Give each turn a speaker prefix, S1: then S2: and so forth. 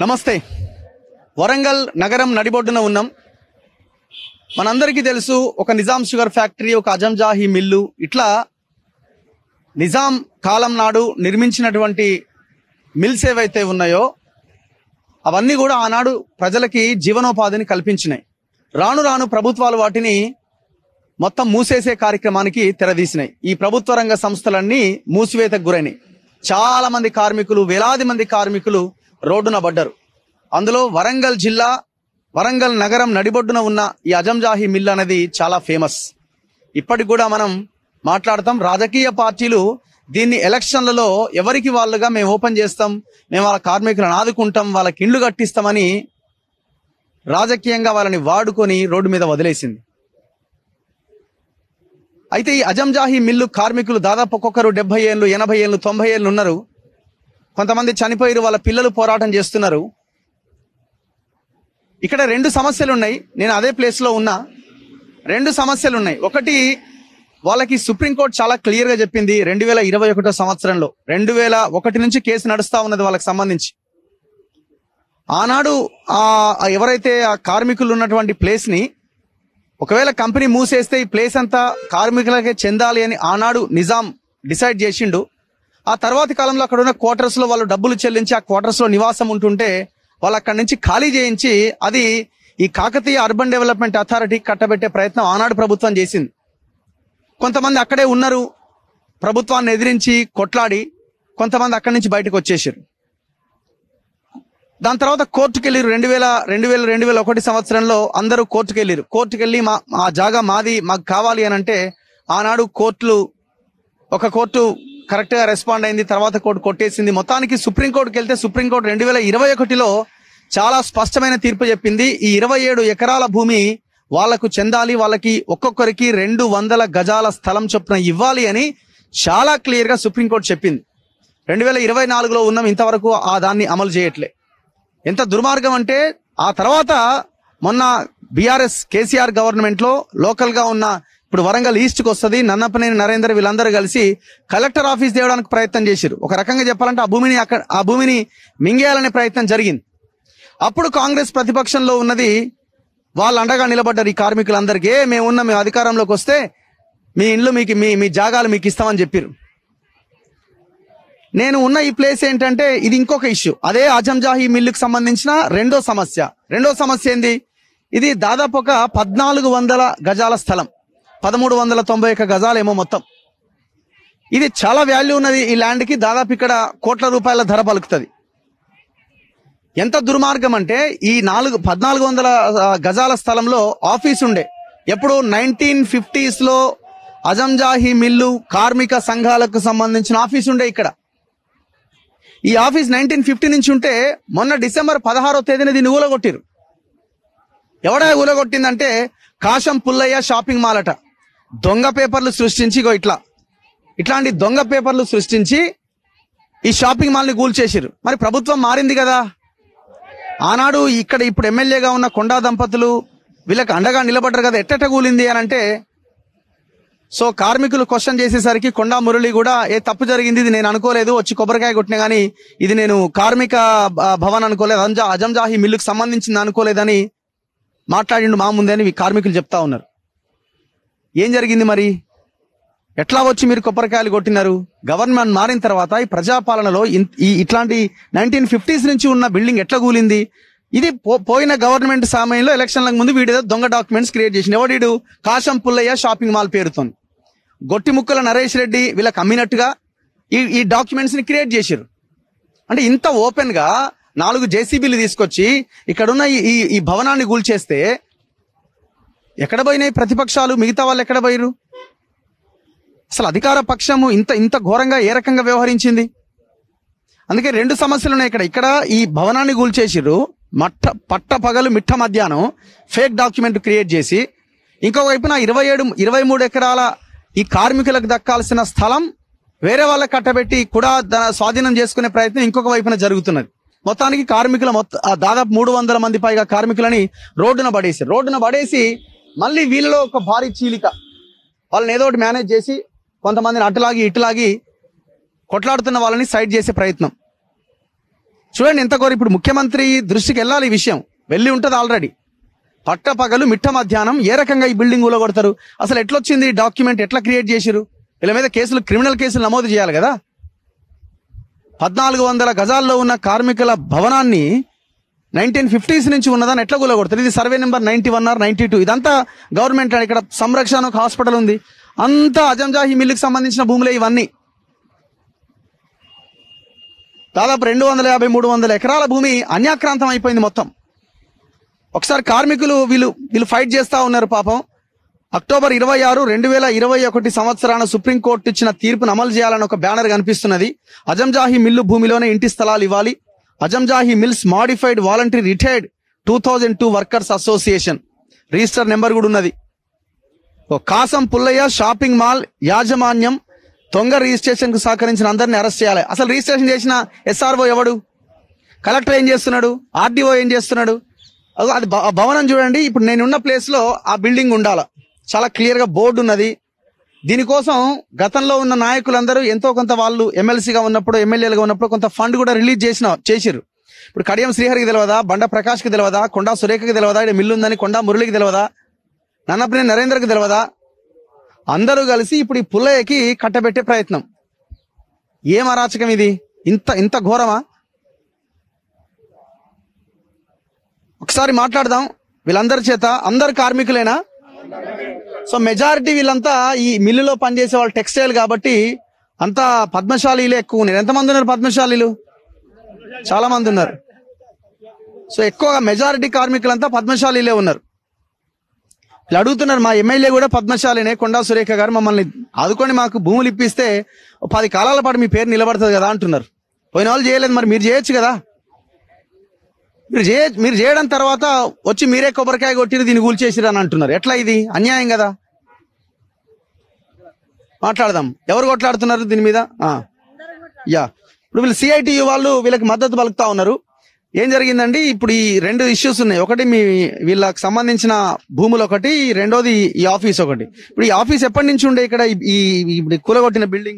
S1: నమస్తే. వరంగల్ నగరం నడిబొడ్డున ఉన్నాం. మనందరికీ తెలుసు, ఒక నిజాం షుగర్ ఫ్యాక్టరీ, ఒక అజంజాహి మిల్లు, ఇట్లా నిజాం కాలం నాడు నిర్మించినటువంటి మిల్స్ ఏవైతే ఉన్నాయో అవన్నీ కూడా ఆనాడు ప్రజలకి జీవనోపాధిని కల్పించినాయి. రాను రాను ప్రభుత్వాలు వాటిని మొత్తం మూసేసే కార్యక్రమానికి తెరదీసినాయి. ఈ ప్రభుత్వ రంగ సంస్థలన్నీ మూసివేతకు గురైనాయి. చాలా మంది కార్మికులు, వేలాది మంది కార్మికులు రోడ్డున పడ్డారు. అందులో వరంగల్ జిల్లా, వరంగల్ నగరం నడిబొడ్డున ఉన్న ఈ అజంజాహి మిల్ అనేది చాలా ఫేమస్. ఇప్పటికి కూడా మనం మాట్లాడతాం. రాజకీయ పార్టీలు దీన్ని ఎలక్షన్లలో ఎవరికి వాళ్ళుగా మేము ఓపెన్ చేస్తాం, మేము వాళ్ళ కార్మికులను ఆదుకుంటాం, వాళ్ళకి ఇండ్లు కట్టిస్తామని రాజకీయంగా వాళ్ళని వాడుకొని రోడ్డు మీద వదిలేసింది. అయితే ఈ అజంజాహి మిల్లు కార్మికులు దాదాపు ఒక్కొక్కరు 70 ఏళ్ళు, 80 ఏళ్ళు, 90 ఏళ్ళు ఉన్నారు. కొంతమంది చనిపోయారు, వాళ్ళ పిల్లలు పోరాటం చేస్తున్నారు. ఇక్కడ 2 సమస్యలు ఉన్నాయి. నేను అదే ప్లేస్లో ఉన్నా. 2 సమస్యలు ఉన్నాయి. ఒకటి, వాళ్ళకి సుప్రీంకోర్టు చాలా క్లియర్గా చెప్పింది 2021 సంవత్సరంలో. 2001 నుంచి కేసు నడుస్తా ఉన్నది వాళ్ళకి సంబంధించి. ఆనాడు ఎవరైతే ఆ కార్మికులు ఉన్నటువంటి ప్లేస్ని ఒకవేళ కంపెనీ మూసేస్తే ఈ ప్లేస్ అంతా కార్మికులకే చెందాలి అని ఆనాడు నిజాం డిసైడ్ చేసిండు. ఆ తర్వాతి కాలంలో అక్కడ ఉన్న క్వార్టర్స్లో వాళ్ళు డబ్బులు చెల్లించి ఆ క్వార్టర్స్లో నివాసం ఉంటుంటే వాళ్ళు అక్కడి నుంచి ఖాళీ చేయించి అది ఈ కాకతీయ అర్బన్ డెవలప్మెంట్ అథారిటీ కట్టబెట్టే ప్రయత్నం ఆనాడు ప్రభుత్వం చేసింది. కొంతమంది అక్కడే ఉన్నారు, ప్రభుత్వాన్ని ఎదిరించి కొట్లాడి కొంతమంది అక్కడి నుంచి బయటకు వచ్చేసారు. దాని తర్వాత కోర్టుకు వెళ్ళారు. 2001 సంవత్సరంలో అందరూ కోర్టుకు వెళ్ళారు. కోర్టుకు వెళ్ళి మా జాగా మాది, మాకు కావాలి అని అంటే ఆనాడు ఒక కోర్టు కరెక్ట్ గా రెస్పాండ్ అయింది, తర్వాత కోర్టు కొట్టేసింది. మొత్తానికి సుప్రీంకోర్టుకి వెళ్తే సుప్రీంకోర్టు 2021లో చాలా స్పష్టమైన తీర్పు చెప్పింది. ఈ 27 ఎకరాల భూమి వాళ్లకు చెందాలి, వాళ్ళకి ఒక్కొక్కరికి 200 గజాల స్థలం చొప్పున ఇవ్వాలి అని చాలా క్లియర్ గా సుప్రీంకోర్టు చెప్పింది. 2024లో ఉన్నాం, ఇంతవరకు దాన్ని అమలు చేయట్లే. ఎంత దుర్మార్గం అంటే, ఆ తర్వాత మొన్న బీఆర్ఎస్ కేసీఆర్ గవర్నమెంట్ లో లోకల్ గా ఉన్న, ఇప్పుడు వరంగల్ ఈస్ట్కి వస్తుంది, నన్నపనేని నరేందర్ వీళ్ళందరూ కలిసి కలెక్టర్ ఆఫీస్ తేవడానికి ప్రయత్నం చేశారు. ఒక రకంగా చెప్పాలంటే ఆ భూమిని మింగేయాలనే ప్రయత్నం జరిగింది. అప్పుడు కాంగ్రెస్ ప్రతిపక్షంలో ఉన్నది, వాళ్ళు అండగా నిలబడ్డారు ఈ కార్మికులందరికీ. మేము అధికారంలోకి వస్తే మీ ఇండ్లు మీ జాగాలు మీకు ఇస్తామని చెప్పారు. నేను ఉన్న ఈ ప్లేస్ ఏంటంటే ఇది ఇంకొక ఇష్యూ. అదే అజంజాహి మిల్లుకు సంబంధించిన రెండో సమస్య ఏంది? ఇది దాదాపు ఒక 1400 గజాల స్థలం, 1391 గజాలేమో మొత్తం. ఇది చాలా వాల్యూ ఉన్నది ఈ ల్యాండ్కి. దాదాపు ఇక్కడ కోట్ల రూపాయల ధర పలుకుతుంది. ఎంత దుర్మార్గం అంటే, ఈ 1400 గజాల స్థలంలో ఆఫీస్ ఉండే. ఎప్పుడు 1950s లో అజంజాహి మిల్లు కార్మిక సంఘాలకు సంబంధించిన ఆఫీస్ ఉండే ఇక్కడ. ఈ ఆఫీస్ 1950 నుంచి ఉంటే మొన్న డిసెంబర్ 16వ తేదీన దీన్ని ఊలగొట్టిరు. ఎవడా ఊలగొట్టిందంటే కాశం పుల్లయ్య షాపింగ్ మాల్ అట. దొంగ పేపర్లు సృష్టించి ఇట్లాంటి దొంగ పేపర్లు సృష్టించి ఈ షాపింగ్ మాల్ని కూల్చేసిరు. మరి ప్రభుత్వం మారింది కదా. ఆనాడు ఇప్పుడు ఎమ్మెల్యేగా ఉన్న కొండా దంపతులు వీళ్ళకి అండగా నిలబడ్డారు కదా, ఎట్టెట్ట కూలింది అని అంటే, సో కార్మికులు క్వశ్చన్ చేసేసరికి కొండా మురళి కూడా తప్పు జరిగింది, ఇది నేను అనుకోలేదు, వచ్చి కొబ్బరికాయ కొట్టినా కానీ ఇది నేను కార్మిక భవన్ అనుకోలేదు, అజంజాహి మిల్లుకు సంబంధించింది అనుకోలేదని మాట్లాడిండు మా ముందే అని కార్మికులు చెప్తా ఉన్నారు. ఏం జరిగింది మరి? ఎట్లా వచ్చి మీరు కొబ్బరికాయలు కొట్టినారు? గవర్నమెంట్ మారిన తర్వాత ఈ ప్రజాపాలనలో ఇట్లాంటి 1950s నుంచి ఉన్న బిల్డింగ్ ఎట్లా కూలింది? ఇది పోయిన గవర్నమెంట్ సమయంలో ఎలక్షన్లకు ముందు వీడియో దొంగ డాక్యుమెంట్స్ క్రియేట్ చేసింది. ఎవడు? కాశం పుల్లయ్య షాపింగ్ మాల్ పేరుతో గొట్టి ముక్కల నరేష్ రెడ్డి వీళ్ళకి అమ్మినట్టుగా ఈ డాక్యుమెంట్స్ ని క్రియేట్ చేశారు. అంటే ఇంత ఓపెన్ గా 4 జేసీబీలు తీసుకొచ్చి ఇక్కడున్న ఈ భవనాన్ని కూల్చేస్తే ఎక్కడ పోయినాయి ప్రతిపక్షాలు? మిగతా వాళ్ళు ఎక్కడ పోయారు? అసలు అధికార పక్షము ఇంత ఘోరంగా ఏ రకంగా వ్యవహరించింది? అందుకే 2 సమస్యలు ఉన్నాయి ఇక్కడ ఈ భవనాన్ని కూల్చేసిర్రు, పట్ట పగలు మిట్ట మధ్యాహ్నం ఫేక్ డాక్యుమెంట్ క్రియేట్ చేసి, ఇంకొక వైపున 23 ఎకరాల ఈ కార్మికులకు దక్కాల్సిన స్థలం వేరే వాళ్ళకి కట్టబెట్టి కూడా స్వాధీనం చేసుకునే ప్రయత్నం ఇంకొక వైపున జరుగుతున్నది. మొత్తానికి కార్మికుల దాదాపు 300 మంది పైగా కార్మికులని రోడ్డున పడేసి మళ్ళీ వీళ్ళలో ఒక భారీ చీలిక, వాళ్ళని ఏదో ఒకటి మేనేజ్ చేసి కొంతమందిని అటులాగి ఇటులాగి కొట్లాడుతున్న వాళ్ళని సైడ్ చేసే ప్రయత్నం. చూడండి ఎంత ఘోరం. ఇప్పుడు ముఖ్యమంత్రి దృష్టికి వెళ్ళాలి ఈ విషయం, వెళ్ళి ఉంటుంది ఆల్రెడీ. పట్టపగలు మిట్ట మధ్యాహ్నం ఏ రకంగా ఈ బిల్డింగ్ ఊలగొడతారు? అసలు ఎట్లొచ్చింది డాక్యుమెంట్, ఎట్లా క్రియేట్ చేసిరు? వీళ్ళ మీద కేసులు, క్రిమినల్ కేసులు నమోదు చేయాలి కదా. 1400 గజాల్లో ఉన్న కార్మికుల భవనాన్ని 1950s నుంచి ఉన్నదాన్ని ఎట్లా కూలగొడతారు? ఇది సర్వే నెంబర్ 91 or 92. ఇదంతా గవర్నమెంట్. ఇక్కడ సంరక్షణ ఒక హాస్పిటల్ ఉంది, అంతా అజంజాహి మిల్లుకి సంబంధించిన భూములే ఇవన్నీ. దాదాపు 250-300 ఎకరాల భూమి అన్యాక్రాంతం అయిపోయింది మొత్తం. ఒకసారి కార్మికులు వీళ్ళు ఫైట్ చేస్తా ఉన్నారు పాపం. అక్టోబర్ 26, 2021 సంవత్సరాన సుప్రీంకోర్టు ఇచ్చిన తీర్పును అమలు చేయాలని ఒక బ్యానర్ కనిపిస్తున్నది. అజంజాహి మిల్లు భూమిలోనే ఇంటి స్థలాలు ఇవ్వాలి. Azamjahi mills modified voluntary retired 2002 workers association register number కూడా ఉన్నది. కాసం పుల్లయ్య షాపింగ్ మాల్ యాజమాన్యం దొంగ రిజిస్ట్రేషన్ కు సహకరించిన అందరినీ అరెస్ట్ చేయాలి. అసలు రిజిస్ట్రేషన్ చేసిన SRO ఎవడు? కలెక్టర్ ఏం చేస్తున్నాడు? RDO ఏం చేస్తున్నాడు? అది భవనం చూడండి. ఇప్పుడు నేనున్న ప్లేస్ లో ఆ బిల్డింగ్ ఉండాల, చాలా క్లియర్ గా బోర్డు ఉన్నది. దీనికోసం గతంలో ఉన్న నాయకులందరూ ఎంతో కొంత, వాళ్ళు ఎమ్మెల్సీగా ఉన్నప్పుడు, ఎమ్మెల్యేలుగా ఉన్నప్పుడు కొంత ఫండ్ కూడా రిలీజ్ చేసిరు. ఇప్పుడు కడియం శ్రీహరికి తెలియదా? బండ ప్రకాష్కి తెలియదా? కొండా సురేఖకి తెలియదా? ఇక్కడ మిల్లు ఉందని కొండా మురళికి తెలియదా? నన్నపనే నరేంద్రకి తెలియదా? అందరూ కలిసి ఇప్పుడు ఈ పుల్లయ్యకి కట్టబెట్టే ప్రయత్నం. ఏం అరాచకం ఇది? ఇంత ఘోరమా? ఒకసారి మాట్లాడదాం వీళ్ళందరి చేత. అందరు కార్మికులేనా? సో మెజారిటీ వీళ్ళంతా ఈ మిల్లులో పనిచేసే వాళ్ళు టెక్స్టైల్ కాబట్టి అంతా పద్మశాలీలే ఎక్కువ ఉన్నారు. ఎంతమంది ఉన్నారు పద్మశాలీలు? చాలా మంది ఉన్నారు. సో ఎక్కువగా మెజారిటీ కార్మికులంతా పద్మశాలీలే ఉన్నారు. వీళ్ళు అడుగుతున్నారు, మా ఎమ్మెల్యే కూడా పద్మశాలినే, కొండా సురేఖ గారు, మమ్మల్ని ఆదుకొని మాకు భూములు ఇప్పిస్తే 10 కాలాల పాటు మీ పేరు నిలబడుతుంది కదా అంటున్నారు. పోయిన వాళ్ళు చేయలేదు, మరి మీరు చేయొచ్చు కదా. మీరు చేయడం తర్వాత వచ్చి మీరే కొబ్బరికాయ కొట్టిరు, దీన్ని కూల్చేసిరు అని అంటున్నారు. ఎట్లా? ఇది అన్యాయం కదా. మాట్లాడదాం, ఎవరు కొట్లాడుతున్నారు దీని మీద? ఇప్పుడు వీళ్ళు CITU వాళ్ళు వీళ్ళకి మద్దతు పలుకుతా ఉన్నారు. ఏం జరిగిందండి, ఇప్పుడు ఈ 2 ఇష్యూస్ ఉన్నాయి. ఒకటి వీళ్ళకి సంబంధించిన భూములు ఒకటి, రెండోది ఈ ఆఫీస్ ఒకటి. ఇప్పుడు ఈ ఆఫీస్ ఎప్పటి నుంచి ఉండే ఇక్కడ? ఈ కూలగొట్టిన బిల్డింగ్